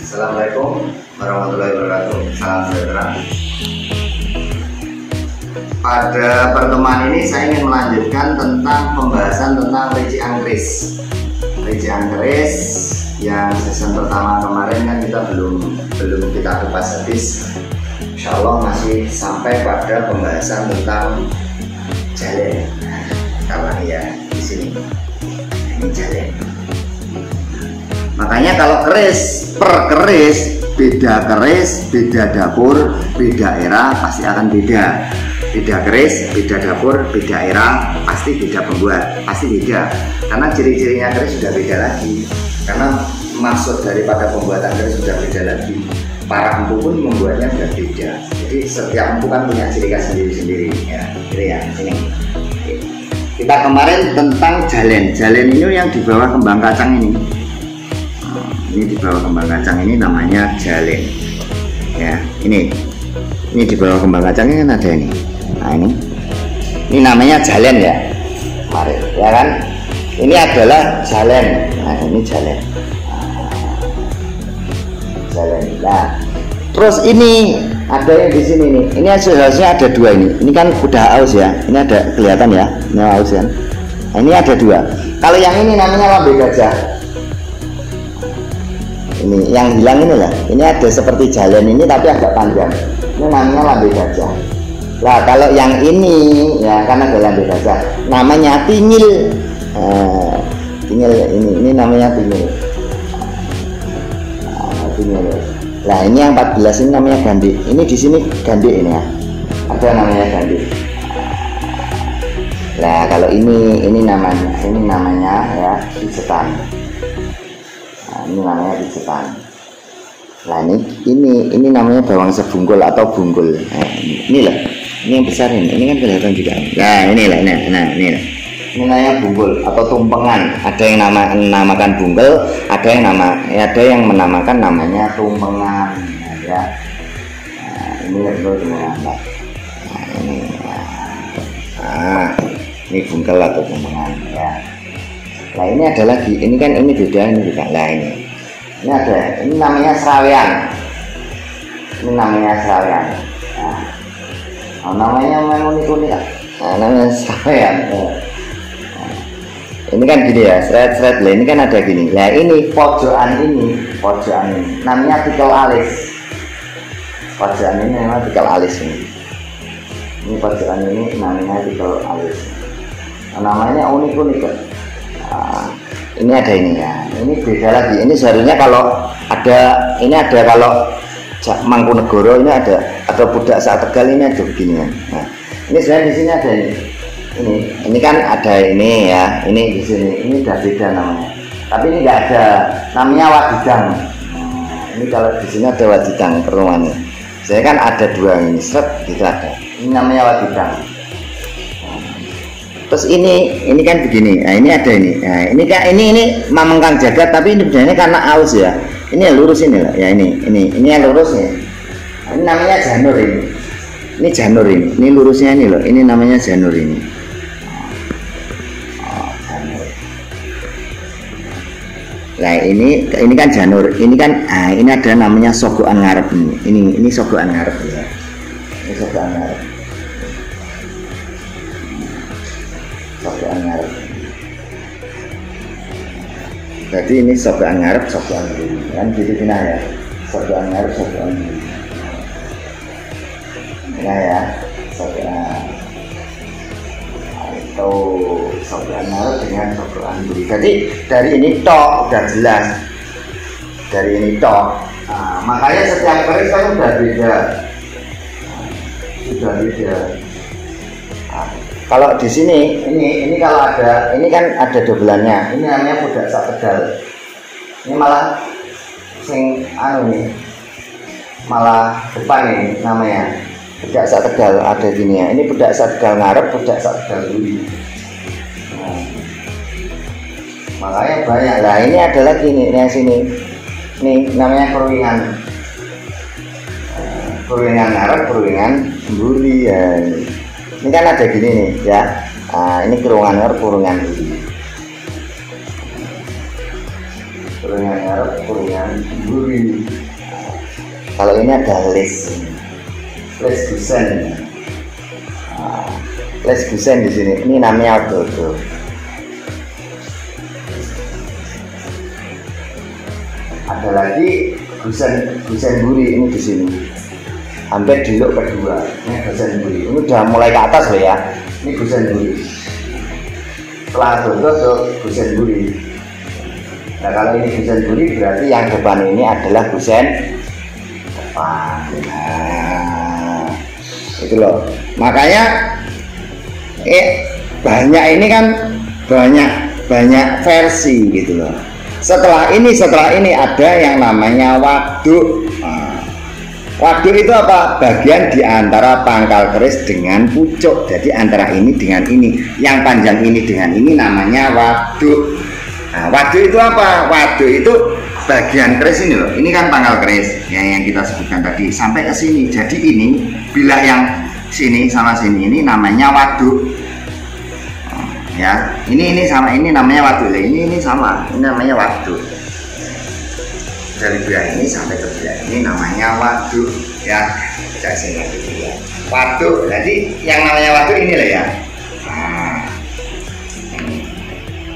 Assalamualaikum warahmatullahi wabarakatuh. Salam sejahtera. Pada pertemuan ini saya ingin melanjutkan tentang pembahasan tentang ricikan keris. Ricikan keris yang season pertama kemarin kan kita belum kita kupas habis. Insya Allah masih sampai pada pembahasan tentang jalen. Kalau ya di sini ini jalen. Makanya kalau keris per keris, beda dapur, beda era pasti akan beda. Beda keris, beda dapur, beda era, pasti beda pembuat, pasti beda. Karena ciri-cirinya keris sudah beda lagi. Karena maksud daripada pembuatan keris sudah beda lagi. Para empu pun membuatnya sudah beda. Jadi setiap empu kan punya ciri khas sendiri-sendiri. Ya, gitu ya. Sini. Kita kemarin tentang jalen. Jalen ini yang di bawah kembang kacang ini. Ini di bawah kembang kacang ini namanya jalen. Ya, ini di bawah kembang kacangnya kan ada ini. Nah, ini namanya jalen ya. Mari, ya kan? Ini adalah jalen. Nah, ini jalen. Jalen. Nah, terus ini ada yang di sini nih. Ini harusnya ada dua ini. Ini kan udah aus ya. Ini ada kelihatan ya. Ini aus kan. Nah, ini ada dua. Kalau yang ini namanya lambe gajah. Ini yang hilang ini lah. Ini ada seperti jalen ini tapi agak panjang. Ini namanya lambe gajah. Nah, kalau yang ini ya karena ada lambe gajah, namanya tingil. Tingil ini namanya tingil. Tingil. Nah, ini yang 14 ini namanya gandhi. Ini di sini gandhi ini ya. Ada namanya gandhi. Nah, kalau ini namanya ya pijetan. Ini namanya pijetan. Nah, ini namanya bawang sebunggul atau bunggul. Nah, ini loh. Ini yang besar ini kan kelihatan juga. Nah, inilah ini lah. Ini namanya bunggul atau tumpengan. Ada yang namakan bunggul, ada yang menamakan namanya tumpengan ya. Nah, ini betul tumpengan. Nah, ini. Ini bunggul atau tumpengan ya. Nah, ini ada lagi. Ini kan ini beda ini juga. Nah, ini ada. Ini namanya serawean. Ini namanya serawean. Nah, namanya memang unik-unik. Nah, namanya serawean. Nah, ini kan gini ya, seret-seret. Lah, ini kan ada gini. Nah, ini pojokan ini namanya tikel alis. Pojokan ini namanya tikel alis ini. Ini pojokan ini namanya tikel alis. Nah, namanya unik-unik kan. Ini ada ini ya, ini beda lagi. Ini seharusnya kalau Mangkunegoro ini ada, atau Budak Sak Tegal ini ada beginian. Nah, ini sebenarnya di sini ada ini kan ada ini ya, ini di sini, ini udah beda namanya. Tapi ini nggak ada, namanya wadidang. Ini kalau di sini ada wadidang perumahannya. Saya kan ada dua ini, seret gitu ada. Ini namanya wadidang. Terus ini kan begini. Nah, ini ada ini. Nah, ini Mamang Kang Jagat, tapi ini sebenarnya karena aus ya. Ini yang lurus ini lah. Ya ini yang lurus nih. Ini namanya janur ini. Ini janur ini. Ini lurusnya ini loh. Ini namanya janur ini. Janur. Nah, ini kan janur. Ini kan ini ada namanya sogokan ngarep ini. Ini sogokan ngarep ya. Ini sogokan ngarep. Sogokan ngarep. Jadi ini sogokan ngarep, sogokan buri. Kan gitu ya. Sogokan ngarep, sogokan buri. Nah ya, sogokan itu sogokan ngarep dengan sogokan buri. Jadi dari ini tok udah jelas. Dari ini tok. Nah, makanya setiap keris kan udah beda. Sudah beda. Kalau di sini ini kalau ada, ini kan ada dobelannya. Ini namanya Budak Sak Tegal. Ini malah malah depan ini namanya Budak Sak Tegal ada gini ya. Ini Budak Sak Tegal ngarep, Budak Sak Tegal buri. Nah, makanya banyak. Lah ini ada lagi nih yang sini. Ini namanya perwingan. Perwingan ngarep, perwingan buri ya. Ini kan ada gini nih ya. Nah, ini kurungan ngarep, kurungan buri. Kuringan ngarep, kuringan buri. Kalau ini ada les gusen. Les gusen di sini. Ini namanya odo-odo. Ada lagi gusen buri ini di sini. Hampir di lok kedua. Ini gusen buri. Ini udah mulai ke atas loh ya. Ini gusen buri. Setelah odo-odo gusen buri. Nah kalau ini gusen buri berarti yang depan ini adalah gusen depan. Nah, itu loh. Makanya banyak ini kan banyak versi gitu loh. Setelah ini ada yang namanya waduk. Nah, waduk itu apa? Bagian di antara pangkal keris dengan pucuk. Jadi antara ini dengan ini, yang panjang ini dengan ini namanya waduk. Nah, waduk itu apa? Waduk itu bagian keris ini loh. Ini kan pangkal keris yang kita sebutkan tadi sampai ke sini. Jadi ini bilah yang sini sama sini ini namanya waduk. Ya, ini sama ini namanya waduk. Ini sama, ini namanya waduk. Dari bilah ini sampai ke bilah ini namanya waduk. Ya, saya sini ya. Waduk. Jadi yang namanya waduk ini lah ya. Nah,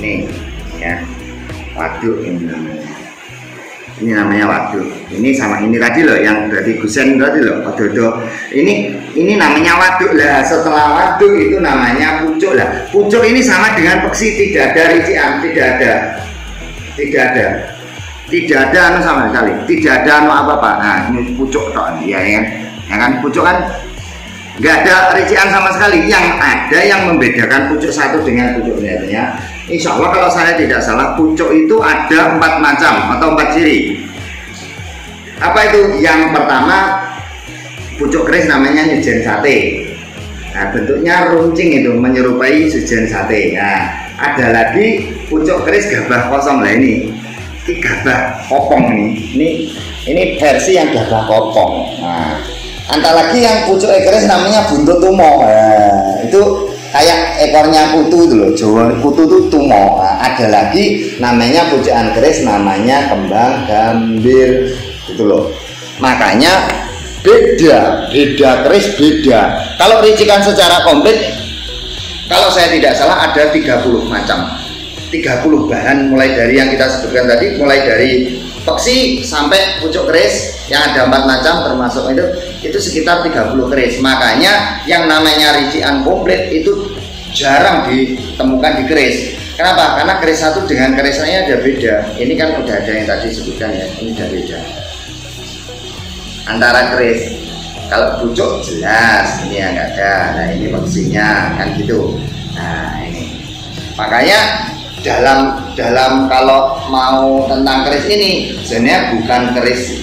ini ya, waduk ini namanya waduk. Ini sama ini tadi loh, yang dari gusen tadi loh, odo-odo. Ini namanya waduk lah. Setelah waduk itu namanya pucuk lah. Pucuk ini sama dengan peksi, tidak ada rician, tidak ada anu sama sekali, tidak ada anu apa-apa. Nah ini pucuk toh, ya kan pucuk kan nggak ada rician sama sekali. Yang ada yang membedakan pucuk satu dengan pucuk lainnya, insya Allah kalau saya tidak salah, pucuk itu ada 4 macam atau 4 ciri. Apa itu? Yang pertama, pucuk keris namanya nyujen sate. Nah, bentuknya runcing itu, menyerupai sujen sate. Nah, ada lagi pucuk keris gabah kosong lah ini gabah kopong ini versi yang gabah kopong. Nah, antara lagi yang pucuk keris namanya buntut tumo. Nah, itu kayak ekornya kutu itu loh, Jawa kutu itu tumo. Nah, ada lagi namanya pucukan keris namanya kembang gambir itu loh. Makanya beda keris beda. Kalau ricikan secara komplit, kalau saya tidak salah ada 30 macam, 30 bahan, mulai dari yang kita sebutkan tadi, mulai dari peksi sampai pucuk keris yang ada 4 macam termasuk itu sekitar 30 keris. Makanya yang namanya ricikan komplit itu jarang ditemukan di keris. Kenapa? Karena keris satu dengan keris lainnya ada beda. Ini kan udah ada yang tadi sebutkan ya, ini udah beda antara keris. Kalau pucuk jelas ini yang nggak ada. Nah ini peksinya kan gitu. Nah ini makanya dalam kalau mau tentang keris ini sebenarnya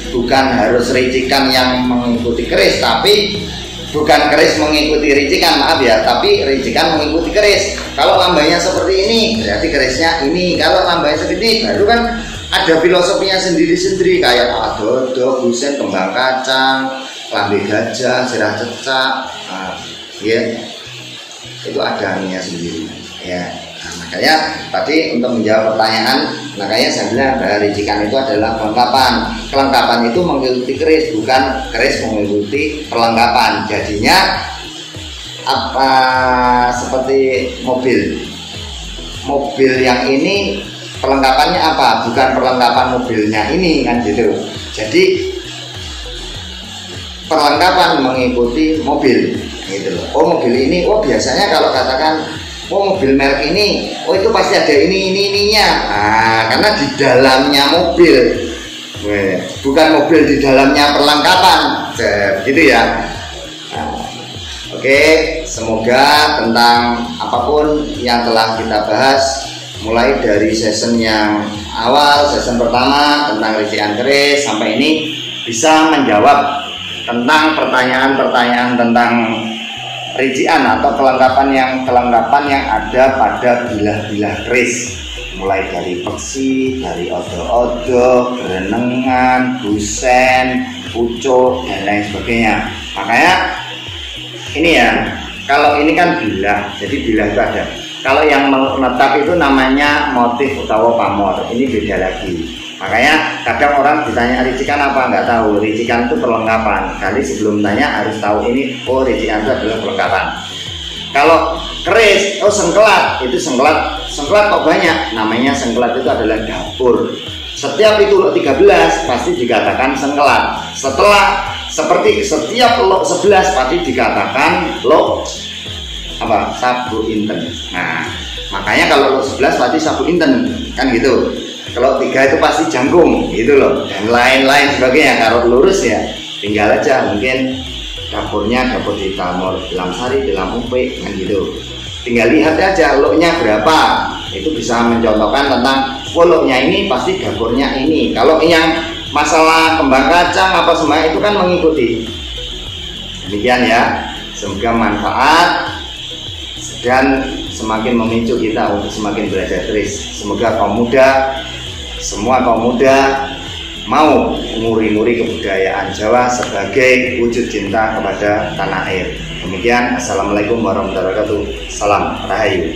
bukan harus ricikan yang mengikuti keris, tapi bukan keris mengikuti ricikan, maaf ya, tapi ricikan mengikuti keris. Kalau lambangnya seperti ini berarti kerisnya ini, kalau lambangnya seperti ini baru kan ada filosofinya sendiri-sendiri, kayak odo-odo, gusen, kembang kacang, lambe gajah, sirah cecak, ya itu ada anunya sendiri ya. Nah, makanya tadi untuk menjawab pertanyaan, makanya saya bilang bahwa ricikan itu adalah kelengkapan. Kelengkapan itu mengikuti keris, bukan keris mengikuti perlengkapan. Jadinya apa, seperti mobil yang ini perlengkapannya apa? Bukan perlengkapan mobilnya ini kan gitu. Jadi perlengkapan mengikuti mobil gitu loh. Oh mobil ini, oh biasanya kalau katakan oh mobil merek ini, oh itu pasti ada ininya. Nah, karena di dalamnya mobil, bukan mobil di dalamnya perlengkapan, gitu ya. Nah, oke, semoga tentang apapun yang telah kita bahas, mulai dari season yang awal, season pertama tentang ricikan keris sampai ini bisa menjawab tentang pertanyaan-pertanyaan tentang ricikan atau kelengkapan yang ada pada bilah-bilah keris, mulai dari peksi, dari odo-odo, berenengan, gusen, pucuk dan lain sebagainya. Makanya ini ya, kalau ini kan bilah, jadi bilah itu ada. Kalau yang menetap itu namanya motif utawa pamor, ini beda lagi. Makanya kadang orang ditanya ricikan apa, nggak tahu. Ricikan itu perlengkapan. Kali sebelum tanya harus tahu ini, oh ricikan itu adalah perlengkapan. Kalau keris, oh sengkelat, itu sengkelat kok banyak. Namanya sengkelat itu adalah dapur. Setiap itu lok 13 pasti dikatakan sengkelat. Seperti setiap lok 11 pasti dikatakan lok apa? Sabu inten. Nah, makanya kalau lok 11 pasti sabu inten, kan gitu. Kalau 3 itu pasti jangkung, gitu loh, dan lain-lain sebagainya. Kalau lurus ya tinggal aja mungkin dapurnya dapur di Tamor, dalam Sari, dalam Upe, kan gitu. Tinggal lihat aja loknya berapa, itu bisa mencontohkan tentang loknya ini pasti dapurnya ini. Kalau yang masalah kembang kacang apa semua itu kan mengikuti. Demikian ya, semoga manfaat dan semakin memicu kita untuk semakin belajar keris. Semoga semua kaum muda mau nguri-nguri kebudayaan Jawa sebagai wujud cinta kepada tanah air. Demikian, assalamualaikum warahmatullahi wabarakatuh. Salam Rahayu.